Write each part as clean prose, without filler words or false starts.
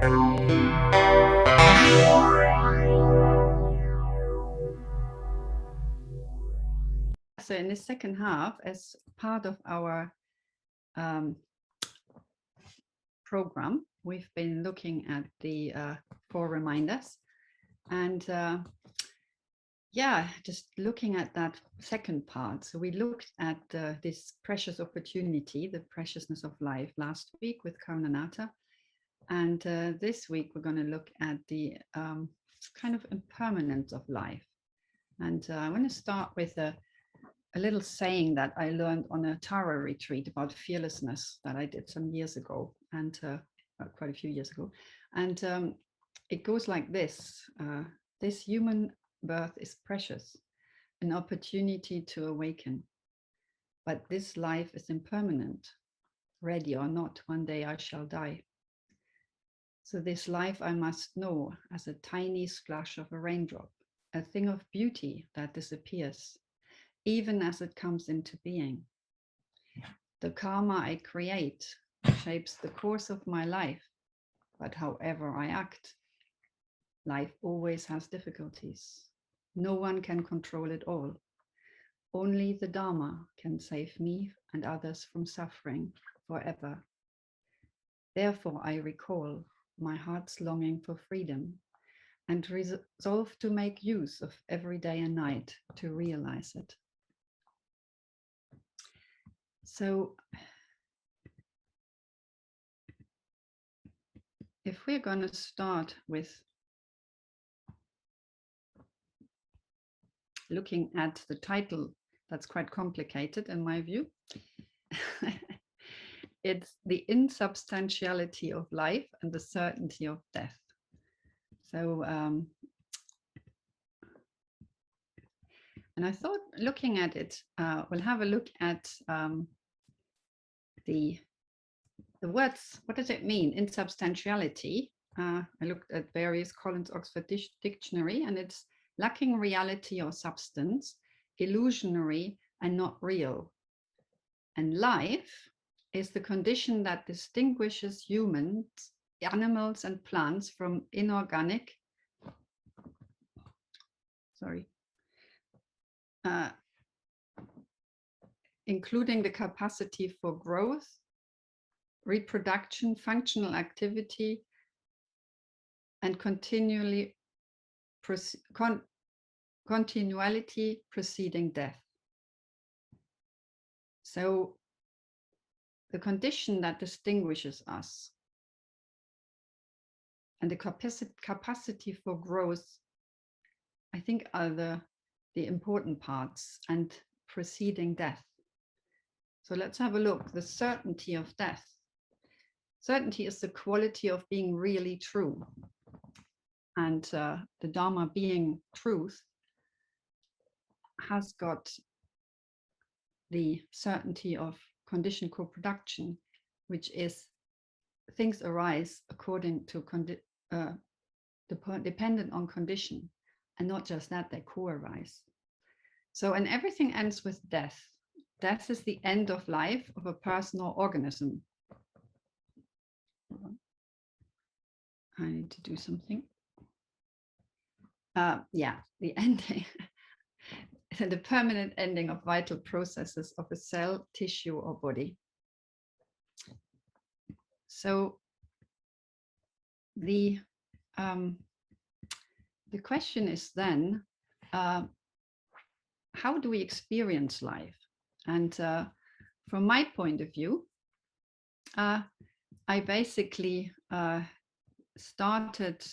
So in the second half, as part of our program, we've been looking at the 4 reminders, and just looking at that second part. So we looked at this precious opportunity, the preciousness of life, last week with Karunanata, and this week we're going to look at the kind of impermanence of life. And I want to start with a little saying that I learned on a Tara retreat about fearlessness that I did some years ago, and quite a few years ago. And it goes like this: this human birth is precious, an opportunity to awaken. But this life is impermanent. Ready or not, one day I shall die. So this life I must know as a tiny splash of a raindrop, a thing of beauty that disappears, even as it comes into being. The karma I create shapes the course of my life, but however I act, life always has difficulties. No one can control it all. Only the Dharma can save me and others from suffering forever. Therefore, I recall my heart's longing for freedom and resolve to make use of every day and night to realize it. So if we're going to start with looking at the title, that's quite complicated in my view. It's the insubstantiality of life and the certainty of death. So, and I thought looking at it, we'll have a look at the words. What does it mean, insubstantiality? I looked at various Collins Oxford Dictionary, and it's lacking reality or substance, illusionary and not real. And life is the condition that distinguishes humans, animals, and plants from inorganic, including the capacity for growth, reproduction, functional activity, and continuality preceding death. So the condition that distinguishes us and the capacity for growth, I think, are the important parts, and preceding death. So let's have a look. The certainty of death. Certainty is the quality of being really true. And the Dharma, being truth, has got the certainty of conditioned co-production, which is things arise according to dependent on condition, and not just that, they co-arise. So, and everything ends with death. Death is the end of life of a person or organism. I need to do something. The ending, the permanent ending of vital processes of a cell, tissue, or body. So the question is then, how do we experience life? And from my point of view, I basically started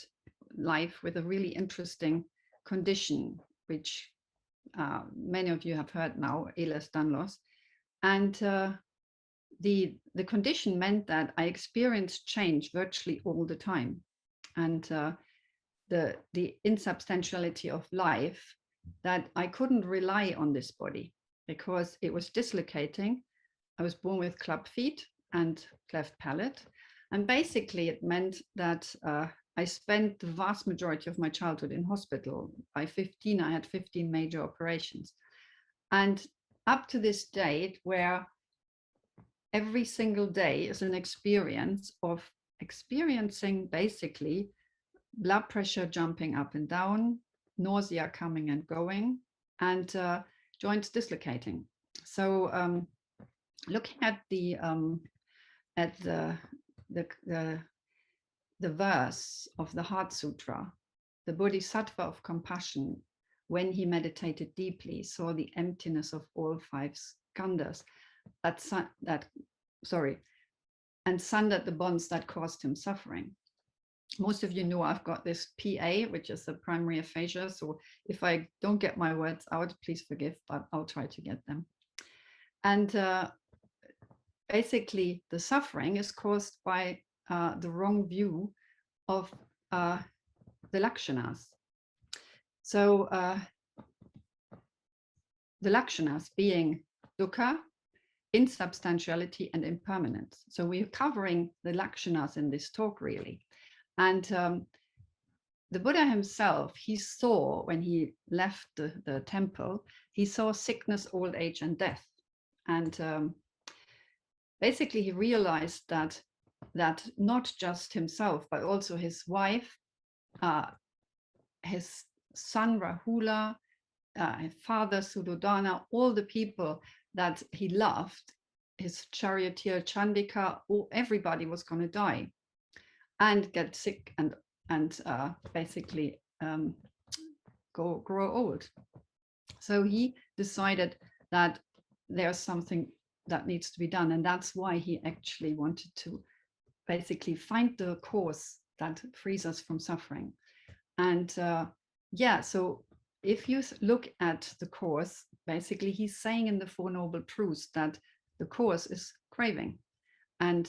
life with a really interesting condition, which many of you have heard now, Ehlers-Danlos. And the condition meant that I experienced change virtually all the time. And the insubstantiality of life, that I couldn't rely on this body because it was dislocating. I was born with club feet and cleft palate. And basically it meant that I spent the vast majority of my childhood in hospital. By 15, I had 15 major operations. And up to this date, where every single day is an experience of experiencing basically blood pressure jumping up and down, nausea coming and going, and joints dislocating. So looking at the verse of the Heart Sutra, the Bodhisattva of compassion, when he meditated deeply, saw the emptiness of all five skandhas, and sundered the bonds that caused him suffering. Most of you know I've got this PA, which is the primary aphasia. So if I don't get my words out, please forgive, but I'll try to get them. And basically, the suffering is caused by the wrong view of the lakshanas. So the lakshanas being dukkha, insubstantiality, and impermanence. So we're covering the lakshanas in this talk, really. And the Buddha himself, he saw, when he left the temple, he saw sickness, old age, and death. And basically, he realized that not just himself, but also his wife, his son Rahula, his father Suddhodana, all the people that he loved, his charioteer Chandika, everybody was going to die and get sick and basically grow old. So he decided that there's something that needs to be done, and that's why he actually wanted to basically find the cause that frees us from suffering. And so if you look at the Course, basically he's saying in the Four Noble Truths that the Course is craving. And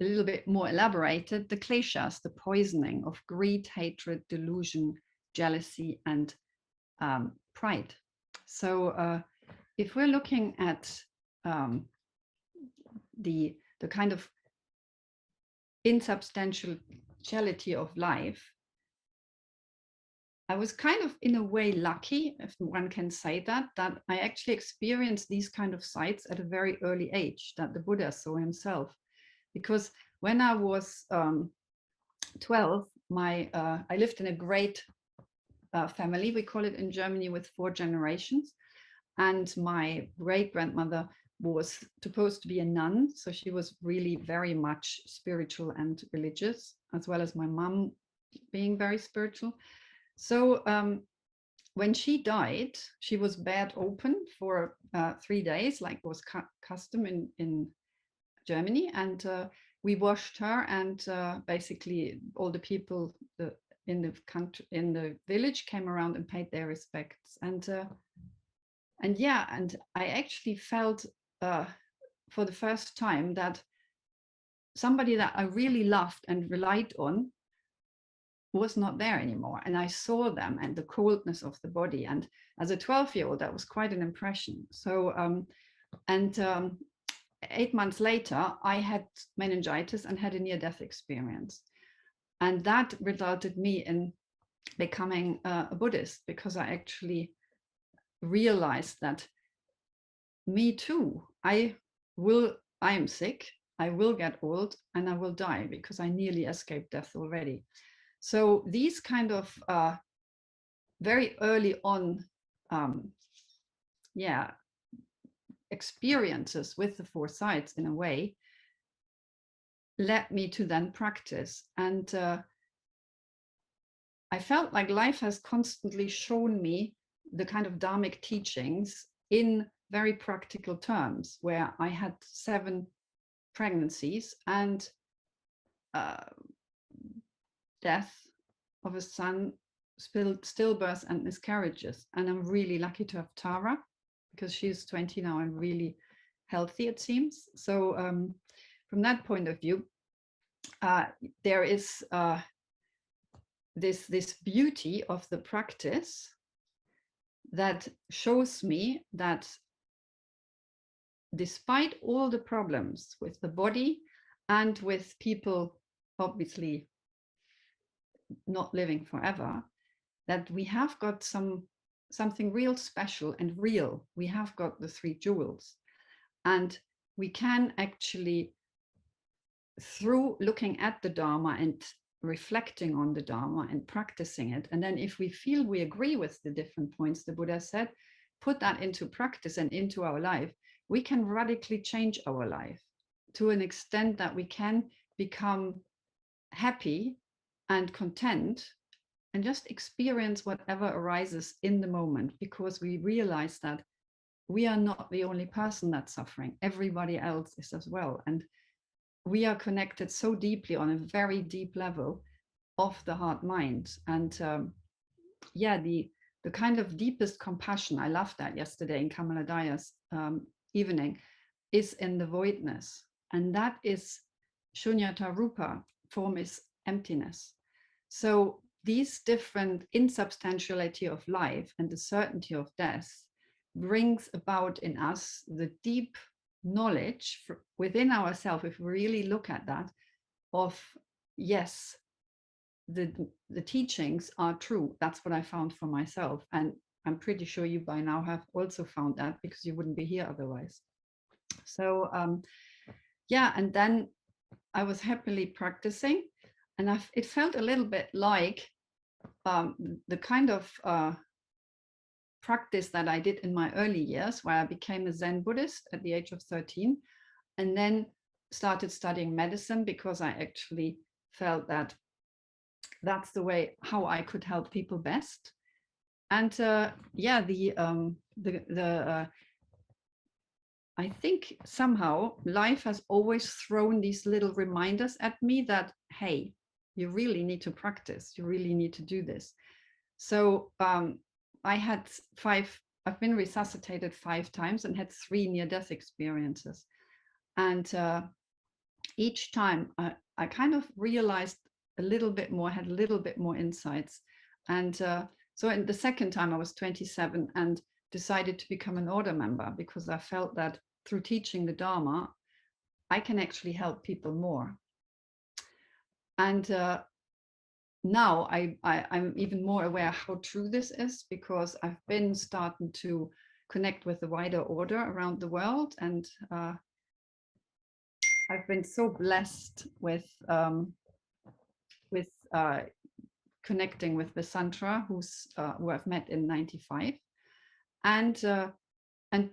a little bit more elaborated, the kleshas, the poisoning of greed, hatred, delusion, jealousy, and pride. So if we're looking at the kind of insubstantiality of life, I was kind of, in a way, lucky, if one can say that I actually experienced these kind of sights at a very early age, that the Buddha saw himself. Because when I was 12, I lived in a great family, we call it in Germany, with 4 generations. And my great-grandmother was supposed to be a nun, so she was really very much spiritual and religious, as well as my mom being very spiritual. So when she died, she was bed open for 3 days, like was custom in Germany, and we washed her, and basically all the people in the village came around and paid their respects. And I actually felt for the first time that somebody that I really loved and relied on was not there anymore. And I saw them and the coldness of the body. And as a 12-year-old, that was quite an impression. So, 8 months later, I had meningitis and had a near-death experience. And that resulted me in becoming a Buddhist, because I actually realized that me too, I am sick, I will get old, and I will die, because I nearly escaped death already. So these kind of very early on, experiences with the 4 sides, in a way, led me to then practice. And I felt like life has constantly shown me the kind of dharmic teachings in very practical terms, where I had 7 pregnancies and death of a son, stillbirths and miscarriages. And I'm really lucky to have Tara, because she's 20 now and really healthy, it seems. So from that point of view, there is this beauty of the practice that shows me that despite all the problems with the body and with people obviously not living forever, that we have got something real special and real. We have got the 3 jewels, and we can actually through looking at the Dharma and reflecting on the Dharma and practicing it. And then if we feel we agree with the different points the Buddha said, put that into practice and into our life, we can radically change our life to an extent that we can become happy and content and just experience whatever arises in the moment, because we realize that we are not the only person that's suffering. Everybody else is as well. And we are connected so deeply on a very deep level of the heart mind. And the kind of deepest compassion, I loved that yesterday in Kamaladaya's evening, is in the voidness. And that is Shunyata Rupa, form is emptiness. So these different insubstantiality of life and the certainty of death brings about in us the deep knowledge within ourselves, if we really look at that, of yes, the teachings are true. That's what I found for myself. And I'm pretty sure you by now have also found that, because you wouldn't be here otherwise. So yeah, and then I was happily practicing, and it felt a little bit like the kind of practice that I did in my early years, where I became a Zen Buddhist at the age of 13, and then started studying medicine because I actually felt that that's the way how I could help people best. And yeah, I think somehow life has always thrown these little reminders at me that, hey, you really need to practice. You really need to do this. So I've been resuscitated 5 times and had 3 near-death experiences. And each time I kind of realized a little bit more, had a little bit more insights. And so in the second time I was 27 and decided to become an order member, because I felt that through teaching the Dharma, I can actually help people more. And now I'm even more aware how true this is, because I've been starting to connect with the wider order around the world. And I've been so blessed with connecting with Visantra, who I've met in '95. And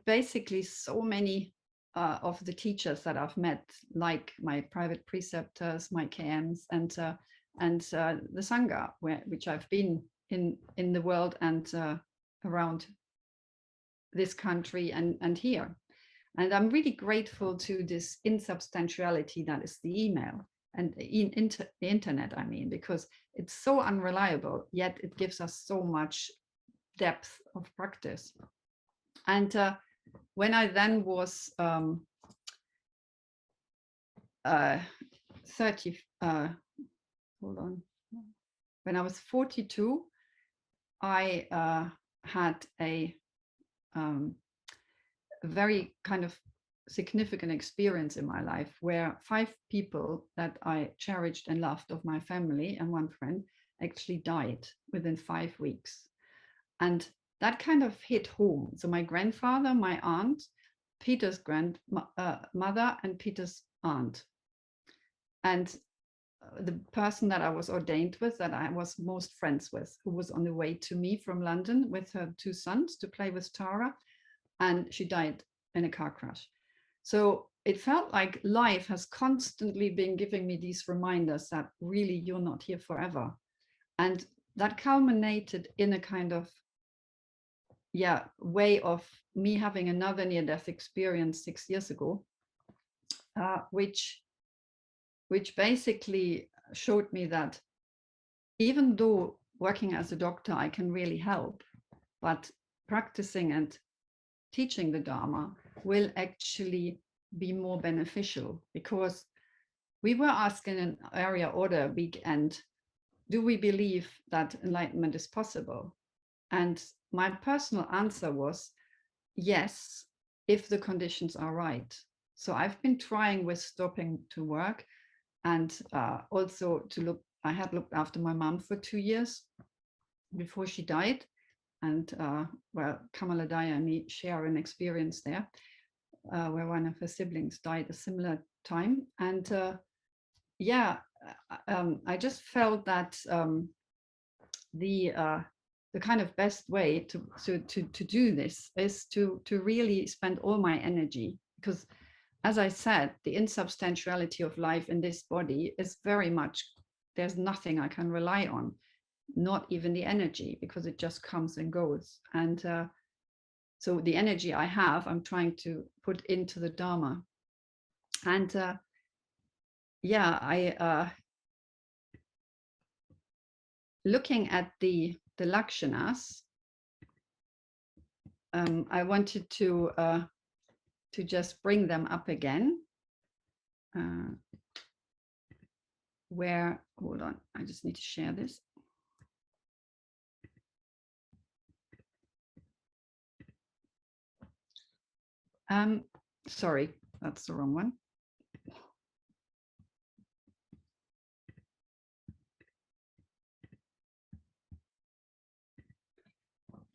basically so many of the teachers that I've met, like my private preceptors, my KMs, and the Sangha, which I've been in the world and around this country and here. And I'm really grateful to this insubstantiality that is the email and the internet, I mean, because it's so unreliable, yet it gives us so much depth of practice. And when I then was 30, when I was 42, I had a very kind of significant experience in my life, where 5 people that I cherished and loved of my family and 1 friend actually died within 5 weeks. And that kind of hit home. So my grandfather, my aunt, Peter's grandmother, and Peter's aunt. And the person that I was ordained with, that I was most friends with, who was on the way to me from London with her 2 sons to play with Tara, and she died in a car crash. So it felt like life has constantly been giving me these reminders that really you're not here forever. And that culminated in a kind of way of me having another near-death experience 6 years ago, which basically showed me that even though working as a doctor, I can really help, but practicing and teaching the Dharma will actually be more beneficial, because we were asking in area order weekend, do we believe that enlightenment is possible? And my personal answer was yes, if the conditions are right. So I've been trying with stopping to work, and also I had looked after my mom for 2 years before she died. And well, Kamaladaya and me share an experience there, where one of her siblings died a similar time. And yeah, I just felt that the kind of best way to do this is to really spend all my energy, because as I said, the insubstantiality of life in this body is very much, there's nothing I can rely on, not even the energy, because it just comes and goes. And so the energy I have, I'm trying to put into the Dharma. And yeah, I looking at the lakshanas, I wanted to just bring them up again. Where, hold on, I just need to share this. Sorry, that's the wrong one.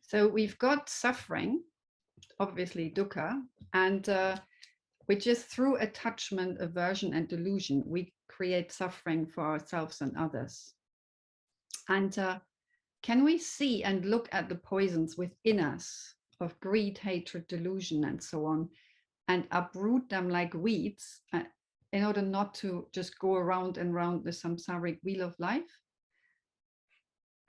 So we've got suffering, obviously dukkha, and which is through attachment, aversion, and delusion, we create suffering for ourselves and others. And can we see and look at the poisons within us of greed, hatred, delusion, and so on, and uproot them like weeds in order not to just go around and round the samsaric wheel of life?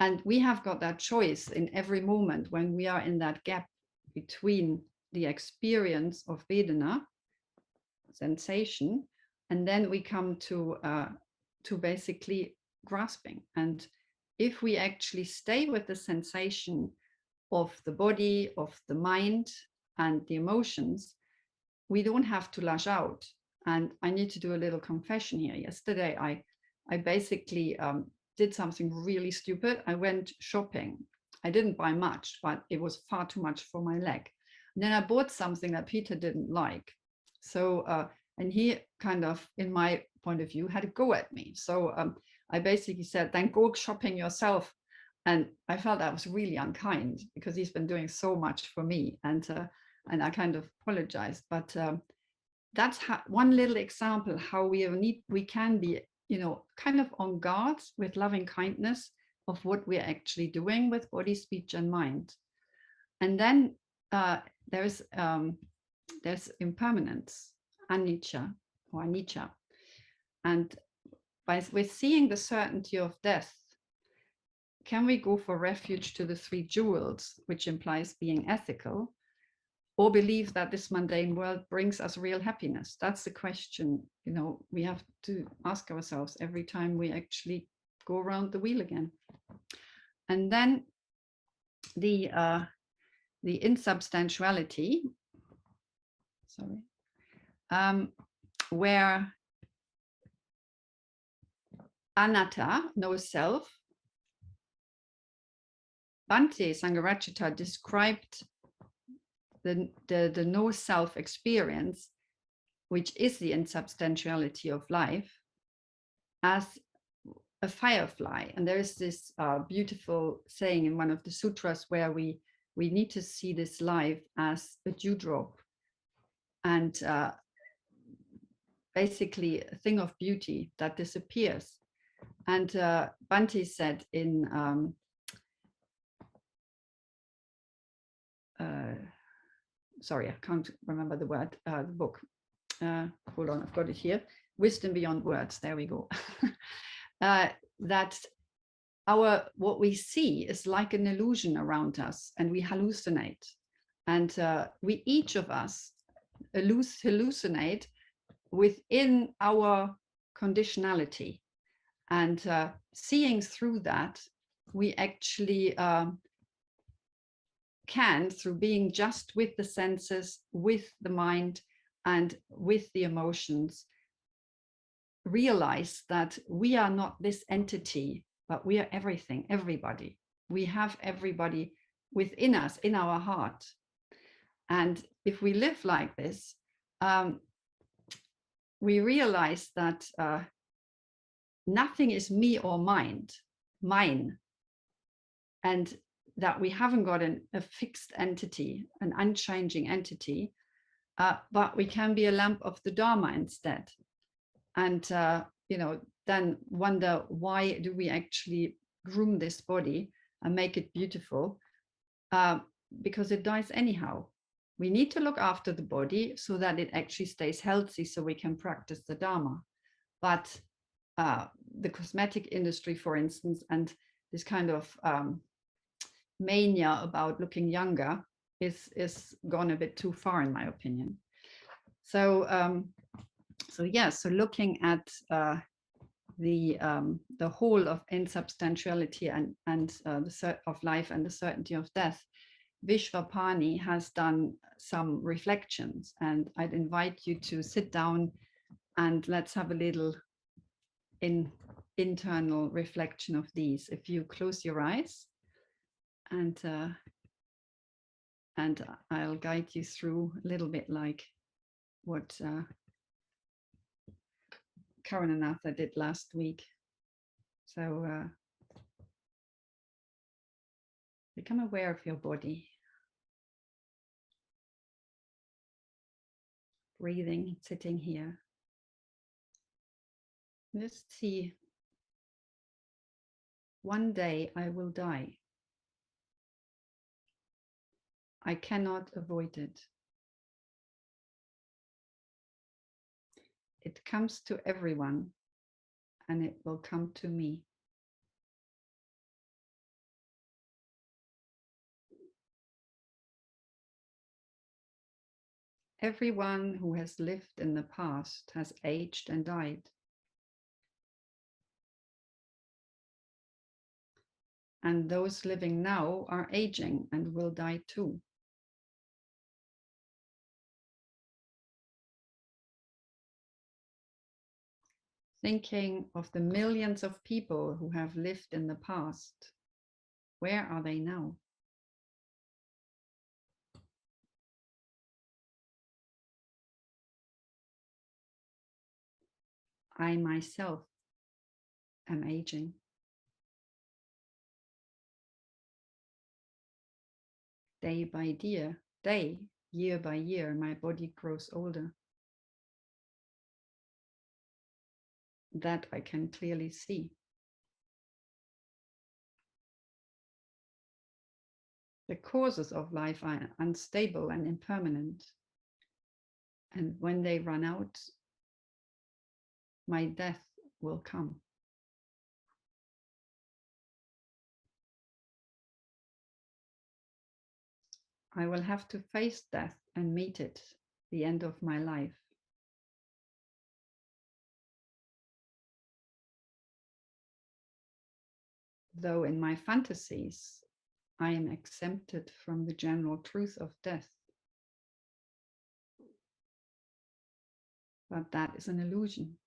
And we have got that choice in every moment when we are in that gap between the experience of Vedana, sensation, and then we come to basically grasping. And if we actually stay with the sensation of the body, of the mind, and the emotions, we don't have to lash out. And I need to do a little confession here. Yesterday, I basically did something really stupid. I went shopping. I didn't buy much, but it was far too much for my leg. And then I bought something that Peter didn't like. So, and he kind of, in my point of view, had a go at me. So I basically said, then go shopping yourself. And I felt that was really unkind because he's been doing so much for me. And I kind of apologized. But that's one little example how we can be, kind of on guard with loving kindness of what we're actually doing with body, speech, and mind. And then there's impermanence, anicca or anicca. And with seeing the certainty of death, can we go for refuge to the three jewels, which implies being ethical, or believe that this mundane world brings us real happiness? That's the question, we have to ask ourselves every time we actually go around the wheel again. And then the insubstantiality, where anatta, no self. Bhante Sangharachita described the no self experience, which is the insubstantiality of life, as a firefly. And there is this beautiful saying in one of the sutras where we need to see this life as a dewdrop, and basically a thing of beauty that disappears. And Bhante said in sorry, I can't remember the word, the book. Hold on, I've got it here. Wisdom Beyond Words, there we go. That what we see is like an illusion around us, and we hallucinate. And we, each of us, hallucinate within our conditionality. And seeing through that, we actually can, through being just with the senses, with the mind, and with the emotions, realize that we are not this entity, but we are everything, everybody. We have everybody within us, in our heart. And if we live like this, we realize that nothing is me or mine, and that we haven't got a fixed entity, an unchanging entity, but we can be a lamp of the Dharma instead. And then wonder, why do we actually groom this body and make it beautiful? Because it dies anyhow. We need to look after the body so that it actually stays healthy, so we can practice the Dharma. But the cosmetic industry, for instance, and this kind of mania about looking younger is gone a bit too far, in my opinion. So so looking at the whole of insubstantiality and of life and the certainty of death, Vishwapani has done some reflections, and I'd invite you to sit down and let's have a little internal reflection of these. If you close your eyes, and I'll guide you through a little bit like what Karanatha did last week. So become aware of your body. Breathing, sitting here. Just see, one day I will die. I cannot avoid it. It comes to everyone, and it will come to me. Everyone who has lived in the past has aged and died. And those living now are aging and will die too. Thinking of the millions of people who have lived in the past, where are they now? I myself am aging. Day by day, year by year, my body grows older. That I can clearly see. The causes of life are unstable and impermanent. And when they run out, my death will come. I will have to face death and meet it, the end of my life. Though in my fantasies, I am exempted from the general truth of death. But that is an illusion.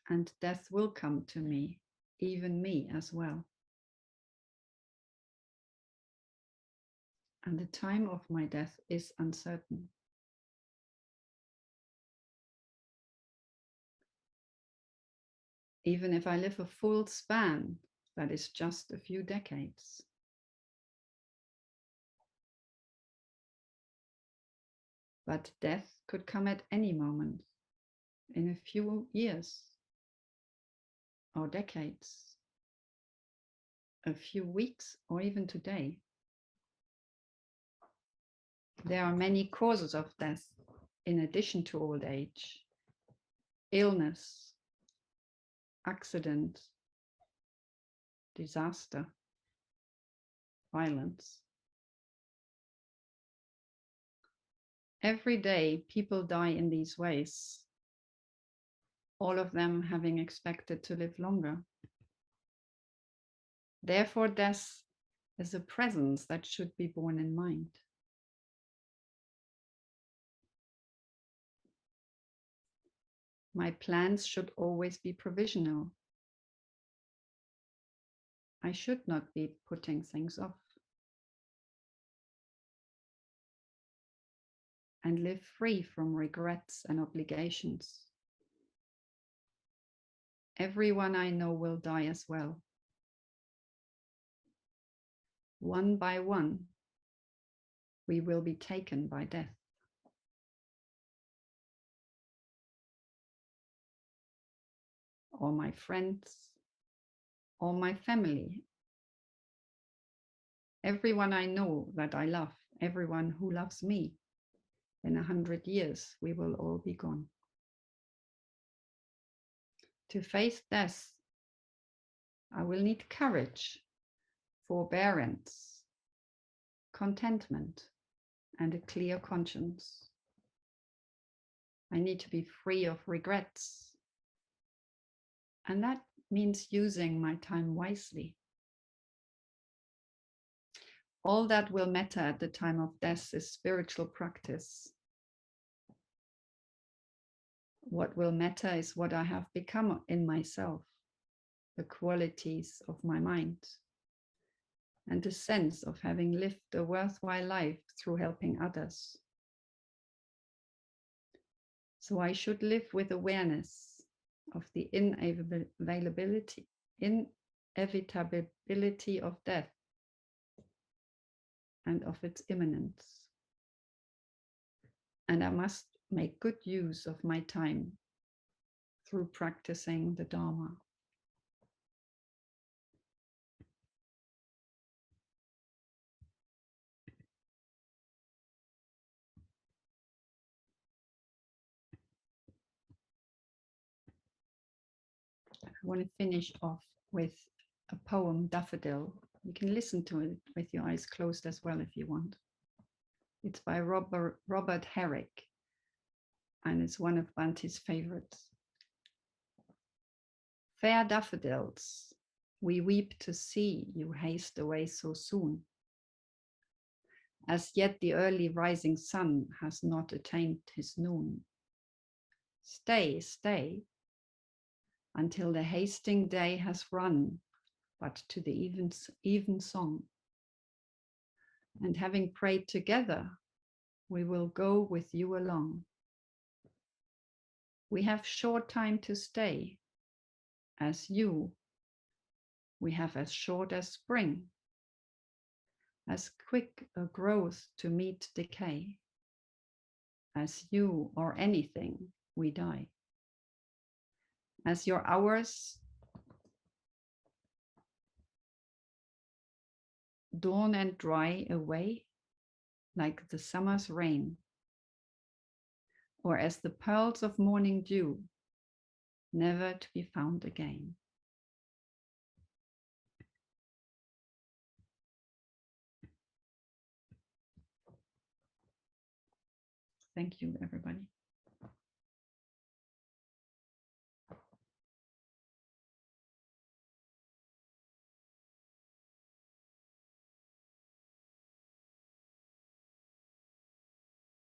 And death will come to me, even me as well. And the time of my death is uncertain. Even if I live a full span, that is just a few decades. But death could come at any moment, in a few years or decades, a few weeks, or even today. There are many causes of death in addition to old age: illness, accident, disaster, violence. Every day people die in these ways, all of them having expected to live longer. Therefore, death is a presence that should be borne in mind. My plans should always be provisional. I should not be putting things off. And live free from regrets and obligations. Everyone I know will die as well. One by one, we will be taken by death. or my friends, or my family. Everyone I know that I love, everyone who loves me. In 100 years, we will all be gone. To face death, I will need courage, forbearance, contentment, and a clear conscience. I need to be free of regrets. And that means using my time wisely. All that will matter at the time of death is spiritual practice. What will matter is what I have become in myself, the qualities of my mind, and the sense of having lived a worthwhile life through helping others. So I should live with awareness of the inevitability of death and of its imminence. And I must make good use of my time through practicing the Dharma. I want to finish off with a poem, Daffodil. You can listen to it with your eyes closed as well if you want. It's by Robert Herrick, and it's one of Bante's favorites. Fair daffodils, we weep to see you haste away so soon. As yet the early rising sun has not attained his noon. Stay, stay, until the hasting day has run, but to the even song. And having prayed together, we will go with you along. We have short time to stay. As you, we have as short as spring, as quick a growth to meet decay. As you or anything, we die. As your hours dawn and dry away, like the summer's rain, or as the pearls of morning dew, never to be found again. Thank you, everybody.